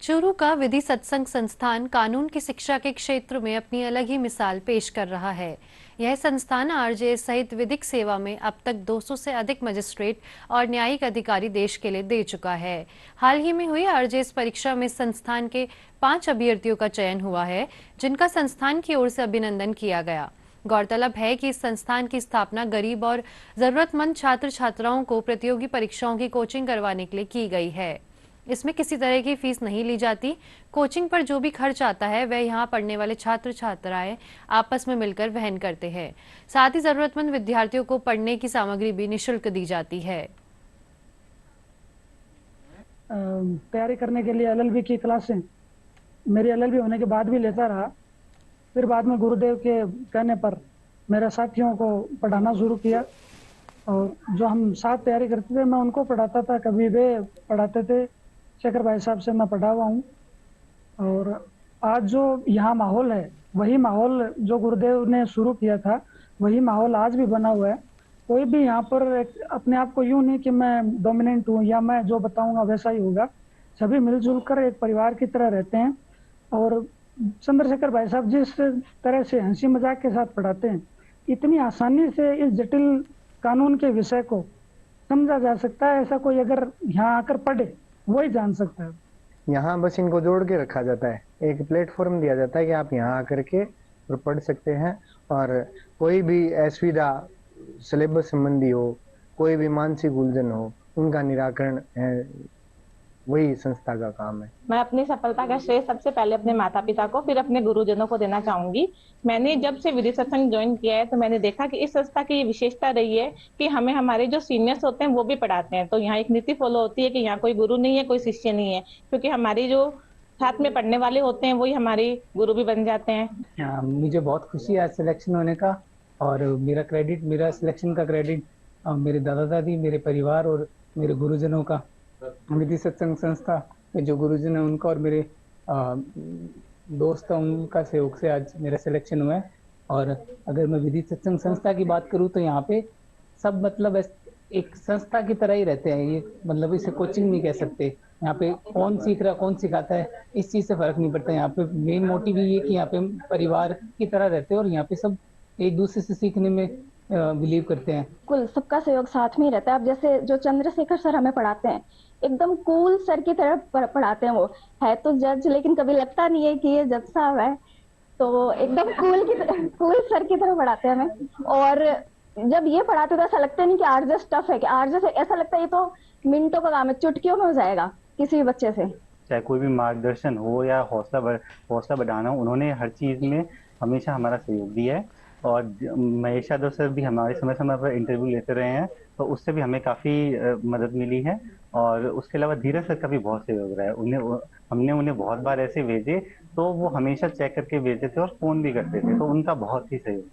चूरू का विधि सत्संग संस्थान कानून की शिक्षा के क्षेत्र में अपनी अलग ही मिसाल पेश कर रहा है। यह संस्थान आरजेएस सहित विधिक सेवा में अब तक 200 से अधिक मजिस्ट्रेट और न्यायिक अधिकारी देश के लिए दे चुका है। हाल ही में हुई आरजेएस परीक्षा में संस्थान के 5 अभ्यर्थियों का चयन हुआ है, जिनका संस्थान की ओर से अभिनंदन किया गया। गौरतलब है कि इस संस्थान की स्थापना गरीब और जरूरतमंद छात्र छात्राओं को प्रतियोगी परीक्षाओं की कोचिंग करवाने के लिए की गई है। इसमें किसी तरह की फीस नहीं ली जाती। कोचिंग पर जो भी खर्च आता है वह यहाँ पढ़ने वाले छात्र छात्राएं आपस में मिलकर वहन करते हैं। साथ ही जरूरतमंद विद्यार्थियों को पढ़ने की सामग्री भी निःशुल्क दी जाती है। तैयारी करने के लिए एलएलबी की क्लासें मेरी एलएलबी होने के बाद भी लेता रहा। फिर बाद में गुरुदेव के कहने पर मेरे साथियों को पढ़ाना शुरू किया और जो हम साथ तैयारी करते थे मैं उनको पढ़ाता था, कभी वे पढ़ाते थे। शेखर भाई साहब से मैं पढ़ा हुआ हूँ और आज जो यहाँ माहौल है वही माहौल जो गुरुदेव ने शुरू किया था वही माहौल आज भी बना हुआ है। कोई भी यहाँ पर अपने आप को यूं नहीं कि मैं डोमिनेंट हूँ या मैं जो बताऊंगा वैसा ही होगा। सभी मिलजुल कर एक परिवार की तरह रहते हैं और चंद्रशेखर भाई साहब जिस तरह से हंसी मजाक के साथ पढ़ाते हैं, इतनी आसानी से इस जटिल कानून के विषय को समझा जा सकता है। ऐसा कोई अगर यहाँ आकर पढ़े वही जान सकता है। यहाँ बस इनको जोड़ के रखा जाता है, एक प्लेटफॉर्म दिया जाता है कि आप यहाँ आकर के और पढ़ सकते हैं। और कोई भी असुविधा सिलेबस संबंधी हो, कोई भी मानसिक उलझन हो, उनका निराकरण है, वही संस्था का काम है। मैं अपनी सफलता का श्रेय सबसे पहले अपने माता पिता को, फिर अपने गुरुजनों को देना चाहूंगी। मैंने जब से विधि सत्संग ज्वाइन किया है तो मैंने देखा कि इस संस्था की विशेषता रही है कि हमें हमारे जो सीनियर्स होते हैं वो भी पढ़ाते हैं। तो यहाँ एक नीति फॉलो होती है कि यहाँ कोई गुरु नहीं है, कोई शिष्य नहीं है, क्योंकि हमारी जो साथ में पढ़ने वाले होते हैं वही हमारे गुरु भी बन जाते हैं। मुझे बहुत खुशी है सिलेक्शन होने का और मेरा सिलेक्शन का क्रेडिट मेरे दादा दादी, मेरे परिवार और मेरे गुरुजनों का। विधि सत्संग संस्था के जो गुरुजन है उनका और मेरे दोस्त उनका सहयोग से आज मेरा सिलेक्शन हुआ है। और अगर मैं विधि सत्संग संस्था की बात करूँ तो यहाँ पे सब मतलब एक संस्था की तरह ही रहते हैं। ये मतलब इसे कोचिंग नहीं कह सकते। यहाँ पे कौन सीख रहा कौन सिखाता है इस चीज से फर्क नहीं पड़ता। यहाँ पे मेन मोटिव ये है कि यहाँ पे परिवार की तरह रहते हैं और यहाँ पे सब एक दूसरे से सीखने में बिलीव करते हैं। कुल सबका सहयोग साथ में ही रहता है। अब जैसे जो चंद्रशेखर सर हमें पढ़ाते हैं एकदम कूल सर की तरह पढ़ाते हैं। वो है तो जज लेकिन कभी लगता नहीं है कि ये जज साहब है। तो एकदम कूल सर की तरह पढ़ाते हैं हमें। और जब ये पढ़ाते तो ऐसा लगता नहीं कि आरजेएस टफ है, कि आरजेएस ऐसा लगता है ये तो मिनटों का काम है, चुटकियों में हो जाएगा किसी भी बच्चे से। चाहे कोई भी मार्गदर्शन हो या हौसला बढ़ाना, उन्होंने हर चीज में हमेशा हमारा सहयोग दिया है। और महेश यादव सर भी हमारे समय समय पर इंटरव्यू लेते रहे हैं, तो उससे भी हमें काफ़ी मदद मिली है। और उसके अलावा धीरज सर का भी बहुत सहयोग रहा है। हमने उन्हें बहुत बार ऐसे भेजे तो वो हमेशा चेक करके भेजते थे और फ़ोन भी करते थे, तो उनका बहुत ही सहयोग।